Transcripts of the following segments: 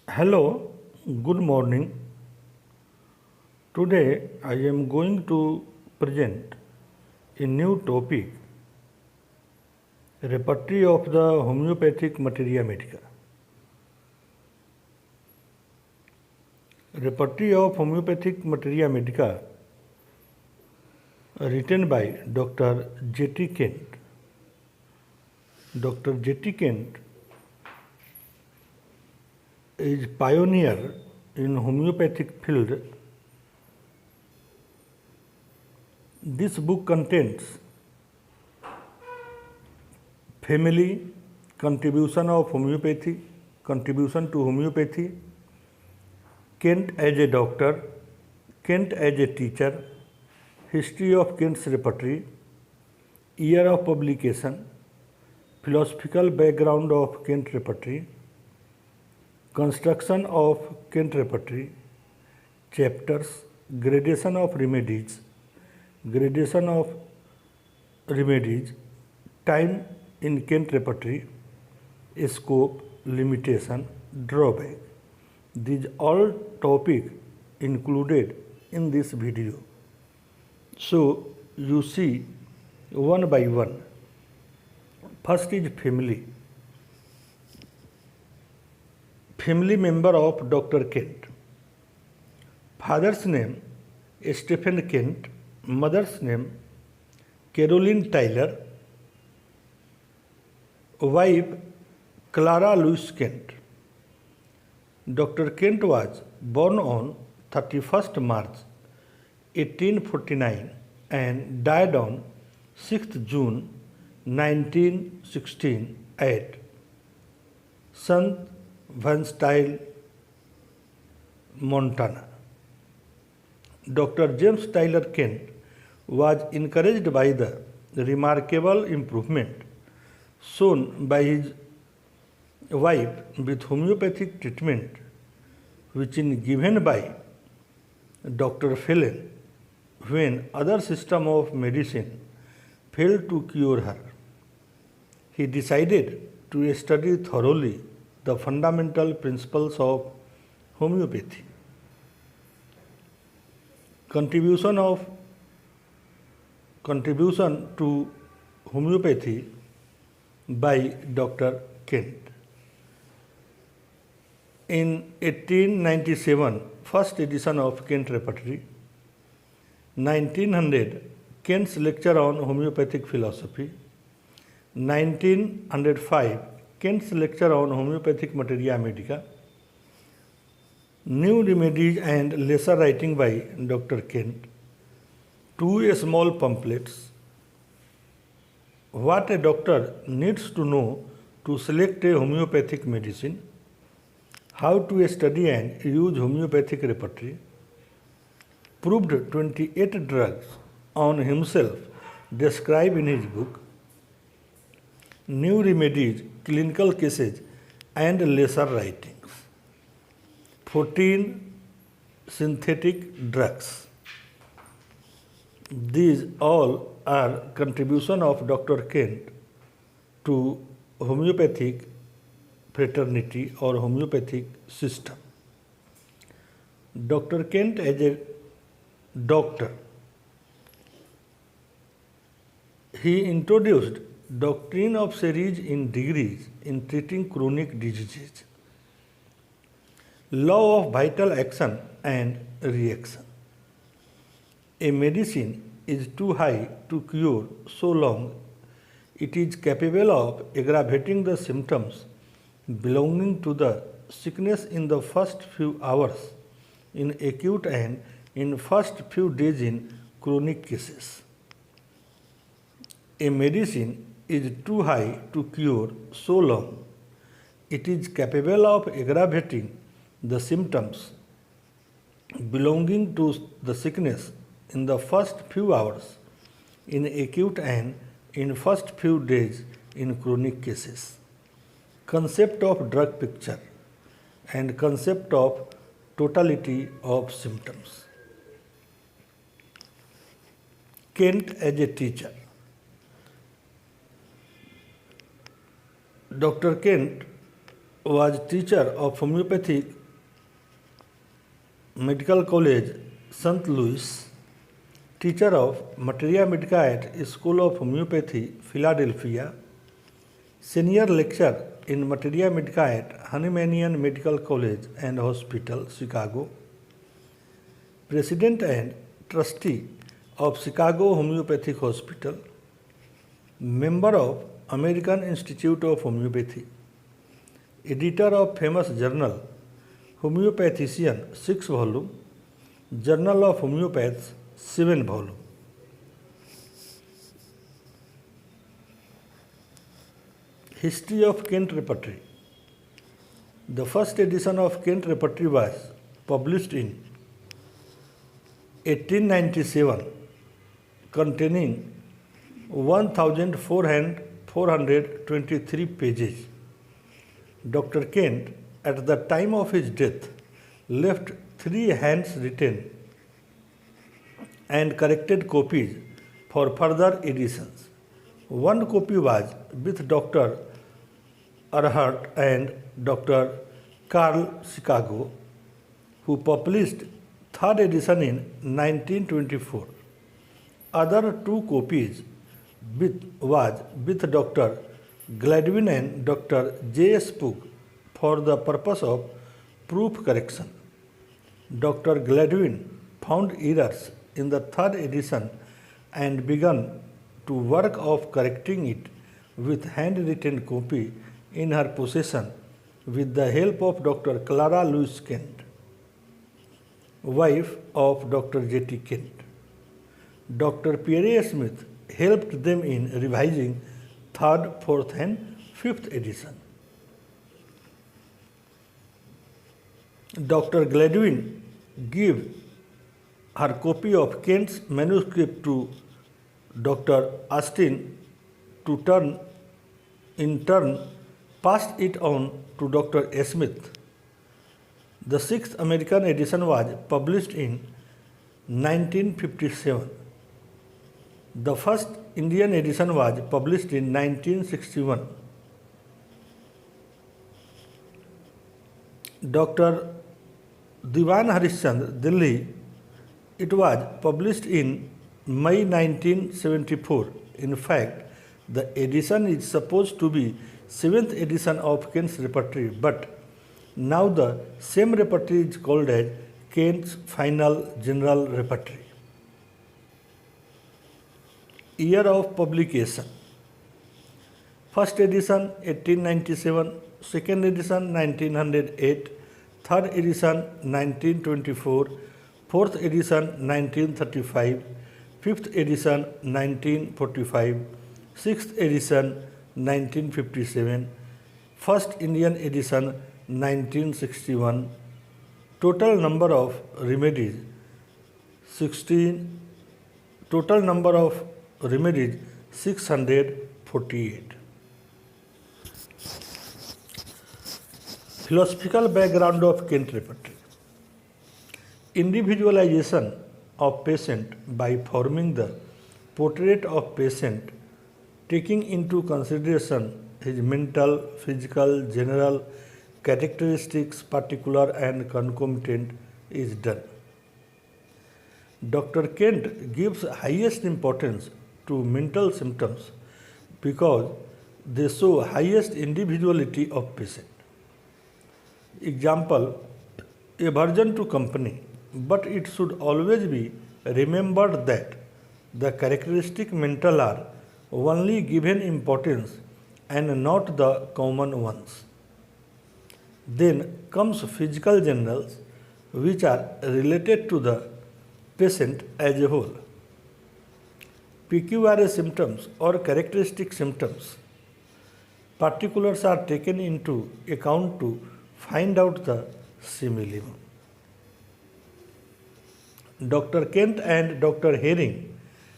Hello, good morning. Today I am going to present a new topic, repertory of the homeopathic materia medica. Repertory of homeopathic materia medica written by Dr. J.T. Kent. Dr. J.T. Kent is pioneer in homeopathic field. This book contains family, contribution of homeopathy, contribution to homeopathy, Kent as a doctor, Kent as a teacher, history of Kent's repertory, year of publication, philosophical background of Kent repertory, construction of Kent repertory, chapters, gradation of remedies, time in Kent repertory, scope, limitation, drawback. These all topics included in this video. So you see one by one. First is family. Family member of Dr. Kent. Father's name Stephen Kent, mother's name Caroline Tyler, wife Clara Louise Kent. Dr. Kent was born on 31st March 1849 and died on 6th June 1916 at St. Vanstyle, Montana. Dr. James Tyler Kent was encouraged by the remarkable improvement shown by his wife with homeopathic treatment which is given by Dr. Phelan when other system of medicine failed to cure her. He decided to study thoroughly the fundamental principles of homeopathy. Contribution to homeopathy by Dr. Kent. In 1897, first edition of Kent Repertory. 1900, Kent's lecture on homeopathic philosophy. 1905, Kent's lecture on homeopathic materia medica. New remedies and lesser writing by Dr. Kent. 2 small pamphlets. What a doctor needs to know to select a homeopathic medicine. How to study and use homeopathic repertory. Proved 28 drugs on himself described in his book. New remedies, clinical cases and lesser writings. 14 synthetic drugs. These all are contribution of Dr. Kent to homeopathic fraternity or homeopathic system. Dr. Kent as a doctor, he introduced doctrine of series in degrees in treating chronic diseases, law of vital action and reaction. A medicine is too high to cure so long it is capable of aggravating the symptoms belonging to the sickness in the first few hours in acute and in first few days in chronic cases. A medicine is too high to cure so long it is capable of aggravating the symptoms belonging to the sickness in the first few hours in acute and in first few days in chronic cases. Concept of drug picture and concept of totality of symptoms. Kent as a teacher. Dr. Kent was teacher of homeopathic Medical College, St. Louis, teacher of Materia Medica at School of Homeopathy, Philadelphia, senior lecturer in Materia Medica at Hahnemannian Medical College and Hospital, Chicago, president and trustee of Chicago Homeopathic Hospital, member of American Institute of Homeopathy, editor of famous journal Homeopathician 6 volume, Journal of Homeopaths 7 volume. History of Kent Repertory. The first edition of Kent Repertory was published in 1897, containing 1,423 pages. Dr. Kent, at the time of his death, left 3 handwritten and corrected copies for further editions. One copy was with Dr. Erhard and Dr. Carl Chicago, who published 3rd edition in 1924. Other 2 copies was with Dr. Gladwin and Dr. J. S. Pugh for the purpose of proof correction. Dr. Gladwin found errors in the 3rd edition and began to work of correcting it with handwritten copy in her possession with the help of Dr. Clara Louise Kent, wife of Dr. J. T. Kent. Dr. Pierre Smith helped them in revising 3rd, 4th and 5th edition. Dr. Gladwin gave her copy of Kent's manuscript to Dr. Austin, to in turn passed it on to Dr. Smith. The 6th American edition was published in 1957. The first Indian edition was published in 1961. Dr. Diwan Harishchandra, Delhi. It was published in May 1974. In fact, the edition is supposed to be 7th edition of Kent's Repertory, but now the same repertory is called as Kent's Final General Repertory. Year of publication. First edition 1897, second edition 1908, third edition 1924, fourth edition 1935, fifth edition 1945, sixth edition 1957, first Indian edition 1961. Total number of remedies 16. Total number of remedies 648. Philosophical background of Kent Repertory. Individualization of patient by forming the portrait of patient, taking into consideration his mental, physical, general characteristics, particular and concomitant, is done. Dr. Kent gives highest importance to mental symptoms because they show highest individuality of patient. Example, aversion to company, but it should always be remembered that the characteristic mental are only given importance and not the common ones. Then comes physical generals, which are related to the patient as a whole. PQRA symptoms or characteristic symptoms. Particulars are taken into account to find out the simillimum. Dr. Kent and Dr. Herring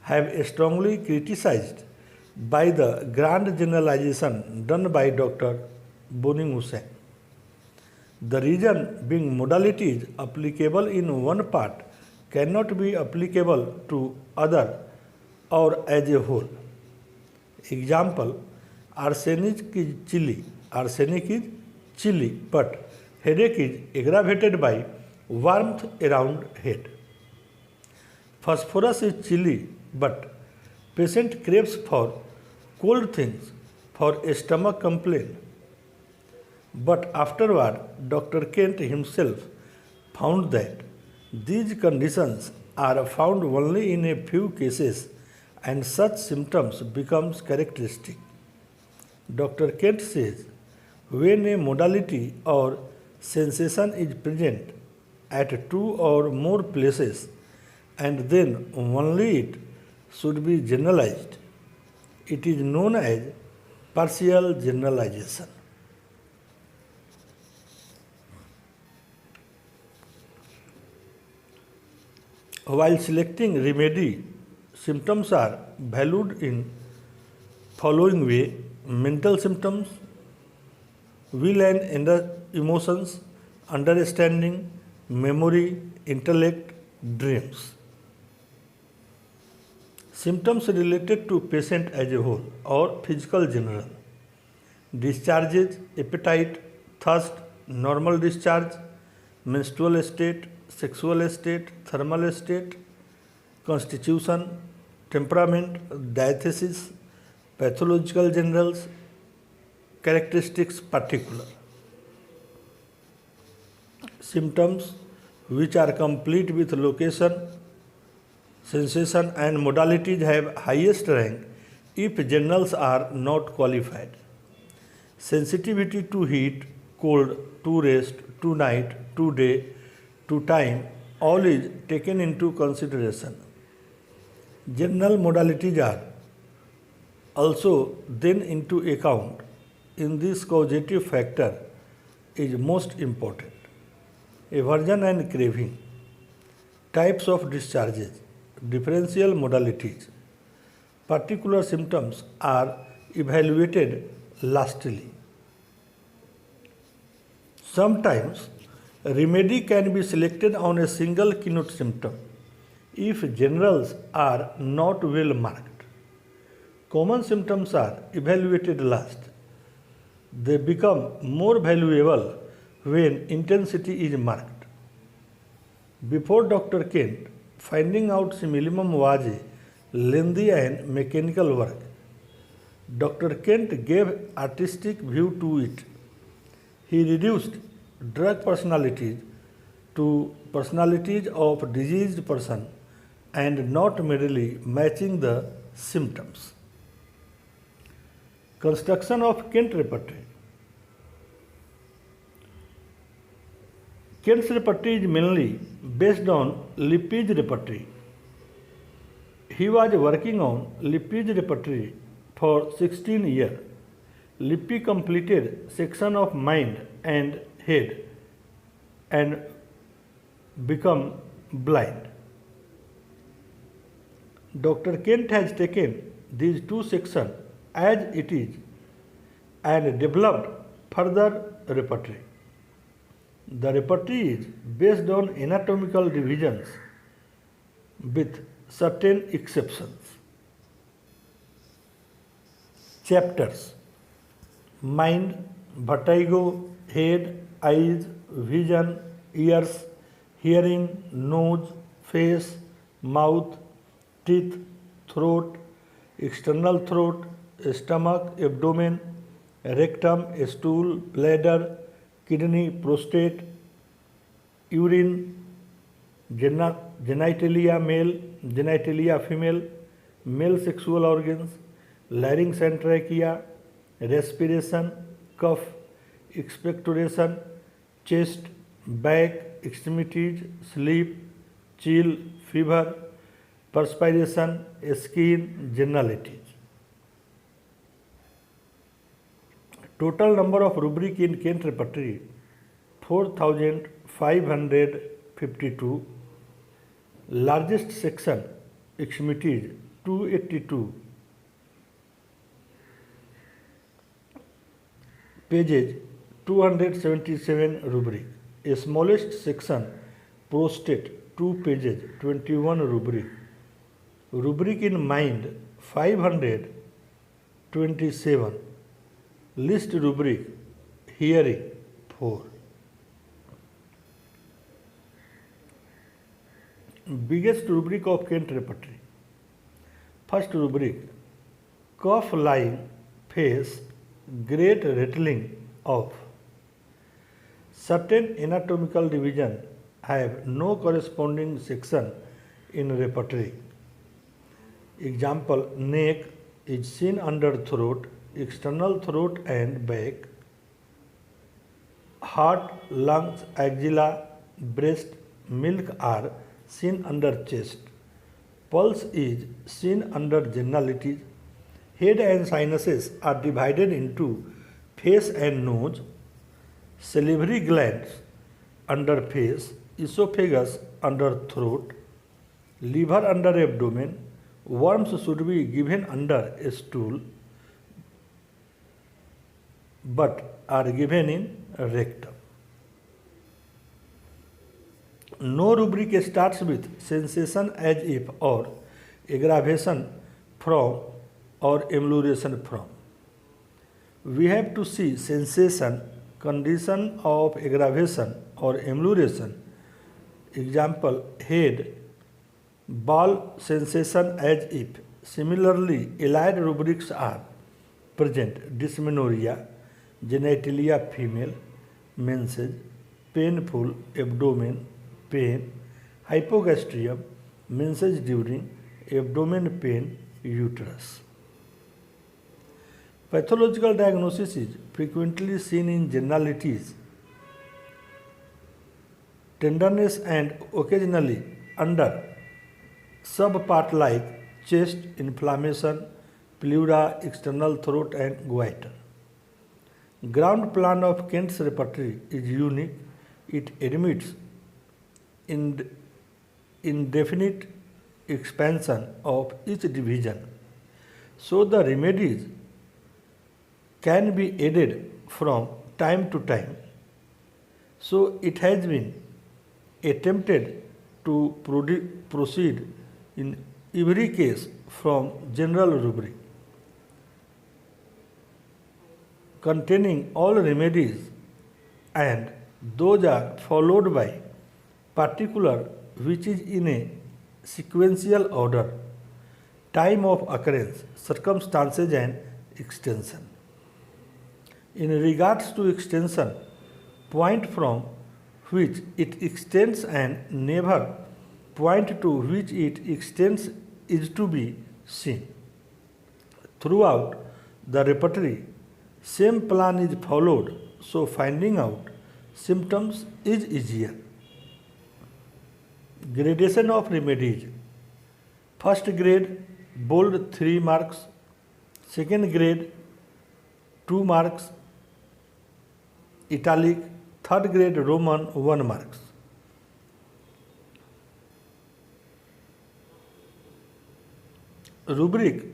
have strongly criticized by the grand generalization done by Dr. Boning Hussain. The reason being modalities applicable in one part cannot be applicable to other or as a whole. Example, arsenic is chilly. Arsenic is chilly, but headache is aggravated by warmth around head. Phosphorus is chilly, but patient craves for cold things for a stomach complaint. But afterward, Dr. Kent himself found that these conditions are found only in a few cases and such symptoms becomes characteristic. Dr. Kent says, when a modality or sensation is present at two or more places and then only it should be generalized, it is known as partial generalization. While selecting remedy, symptoms are valued in following way: mental symptoms, will and emotions, understanding, memory, intellect, dreams. Symptoms related to patient as a whole or physical general: discharges, appetite, thirst, normal discharge, menstrual state, sexual state, thermal state, constitution, temperament, diathesis, pathological generals, characteristics particular. Symptoms which are complete with location, sensation and modalities have highest rank if generals are not qualified. Sensitivity to heat, cold, to rest, to night, to day, to time, all is taken into consideration. General modalities are also then into account in this causative factor is most important. Aversion and craving, types of discharges, differential modalities, particular symptoms are evaluated lastly. Sometimes remedy can be selected on a single keynote symptom if generals are not well marked. Common symptoms are evaluated last. They become more valuable when intensity is marked. Before Dr. Kent, finding out simillimum was a lengthy and mechanical work. Dr. Kent gave artistic view to it. He reduced drug personalities to personalities of diseased person and not merely matching the symptoms. Construction of Kent repertory. Kent's repertory is mainly based on Lippi's repertory. He was working on Lippi's repertory for 16 years. Lippi completed section of mind and head and become blind. Dr. Kent has taken these two sections as it is and developed further repertory. The repertory is based on anatomical divisions with certain exceptions. Chapters: mind, vertigo, head, eyes, vision, ears, hearing, nose, face, mouth, teeth, throat, external throat, stomach, abdomen, rectum, stool, bladder, kidney, prostate, urine, genitalia male, genitalia female, male sexual organs, larynx and trachea, respiration, cough, expectoration, chest, back, extremities, sleep, chill, fever, perspiration, skin, generalities. Total number of rubric in Kent repertory 4552. Largest section extremities 282. Pages 277 rubric. A smallest section prostate 2 pages 21 rubric. Rubric in mind 527. List rubric hearing 4. Biggest rubric of Kent repertory. First rubric, cough line face great rattling of. Certain anatomical division have no corresponding section in repertory. Example, neck is seen under throat, external throat and back. Heart, lungs, axilla, breast, milk are seen under chest. Pulse is seen under genitalities. Head and sinuses are divided into face and nose. Salivary glands under face, esophagus under throat, liver under abdomen. Worms should be given under a stool but are given in rectum. No rubric starts with sensation as if or aggravation from or emulation from. We have to see sensation, condition of aggravation or emulation. Example, head, ball sensation as if. Similarly, allied rubrics are present: dysmenorrhea, genitalia female, menses, painful abdomen, pain, hypogastrium, menses during, abdomen pain, uterus. Pathological diagnosis is frequently seen in generalities, tenderness and occasionally under subpart like chest, inflammation, pleura, external throat and goiter. Ground plan of Kent's repertory is unique. It admits indefinite expansion of each division, so the remedies can be added from time to time. So it has been attempted to proceed in every case from general rubric containing all remedies, and those are followed by particular which is in a sequential order, time of occurrence, circumstances and extension. In regards to extension, point from which it extends and never point to which it extends is to be seen. Throughout the repertory, same plan is followed, so finding out symptoms is easier. Gradation of remedies. First grade, bold 3 marks. Second grade, 2 marks. Italic. Third grade, Roman, 1 marks. Rubric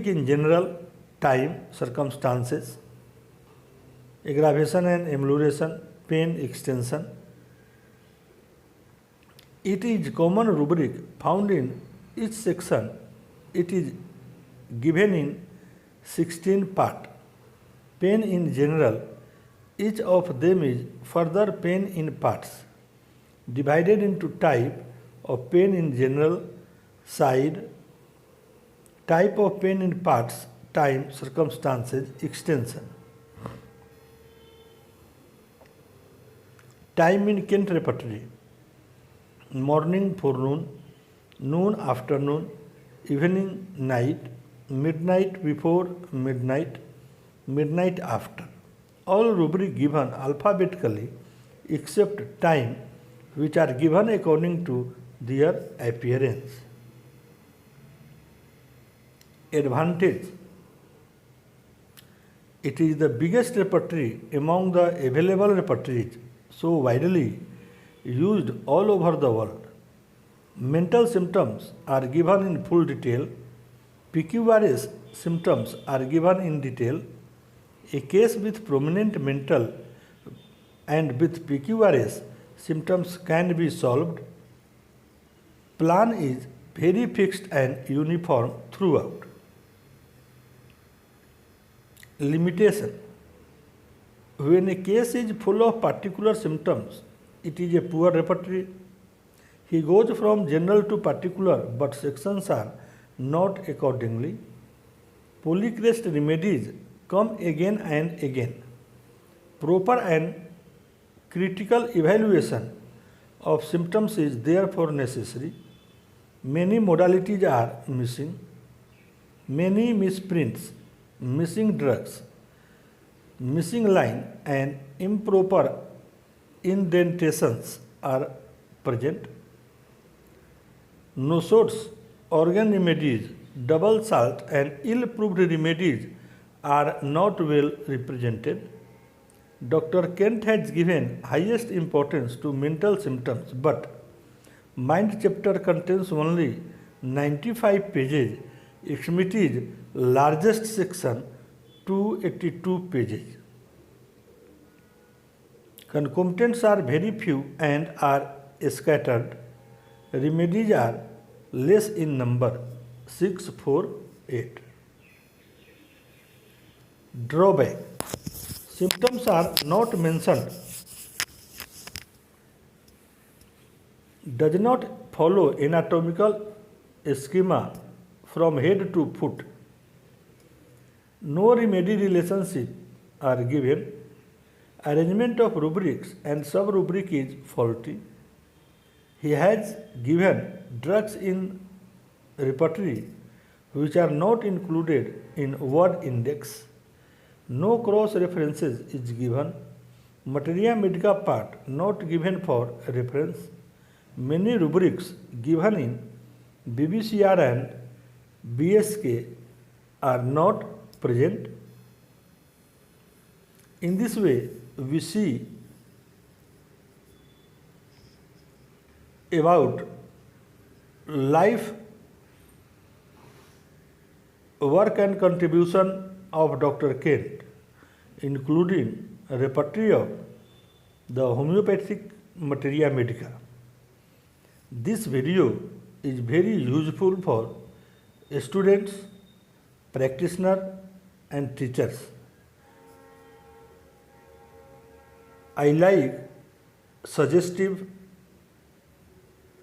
in general, time, circumstances, aggravation and emulation, pain, extension. It is common rubric found in each section. It is given in 16 part. Pain in general, each of them is further pain in parts, divided into type of pain in general, side, type of pain in parts, time, circumstances, extension. Time in Kent repertory: morning, forenoon, noon, afternoon, evening, night, midnight before, midnight, midnight after. All rubric given alphabetically except time, which are given according to their appearance. Advantage: it is the biggest repertory among the available repertories, so widely used all over the world. Mental symptoms are given in full detail. PQRS symptoms are given in detail. A case with prominent mental and with PQRS symptoms can be solved. Plan is very fixed and uniform throughout. Limitation: when a case is full of particular symptoms, it is a poor repertory. He goes from general to particular, but sections are not accordingly. Polycrest remedies come again and again. Proper and critical evaluation of symptoms is therefore necessary. Many modalities are missing. Many misprints, missing drugs, missing line, and improper indentations are present. Nosodes, organ remedies, double salt, and ill-proved remedies are not well represented. Dr. Kent has given highest importance to mental symptoms, but mind chapter contains only 95 pages. Extremities largest section 282 pages. Concomitants are very few and are scattered. Remedies are less in number 6, 4, 8. Drawback. Symptoms are not mentioned. Does not follow anatomical schema from head to foot. No remedy relationship are given. Arrangement of rubrics and sub-rubric is faulty. He has given drugs in repertory which are not included in word index. No cross references is given. Materia medica part not given for reference. Many rubrics given in BBCR and BSK are not present. In this way, we see about life, work and contribution of Dr. Kent, including a repertory of the homeopathic materia medica. This video is very useful for students, practitioners and teachers. I like suggestive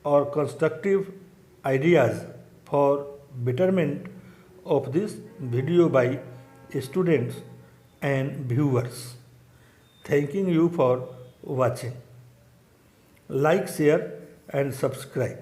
or constructive ideas for betterment of this video by students and viewers. Thanking you for watching. Like, share and subscribe.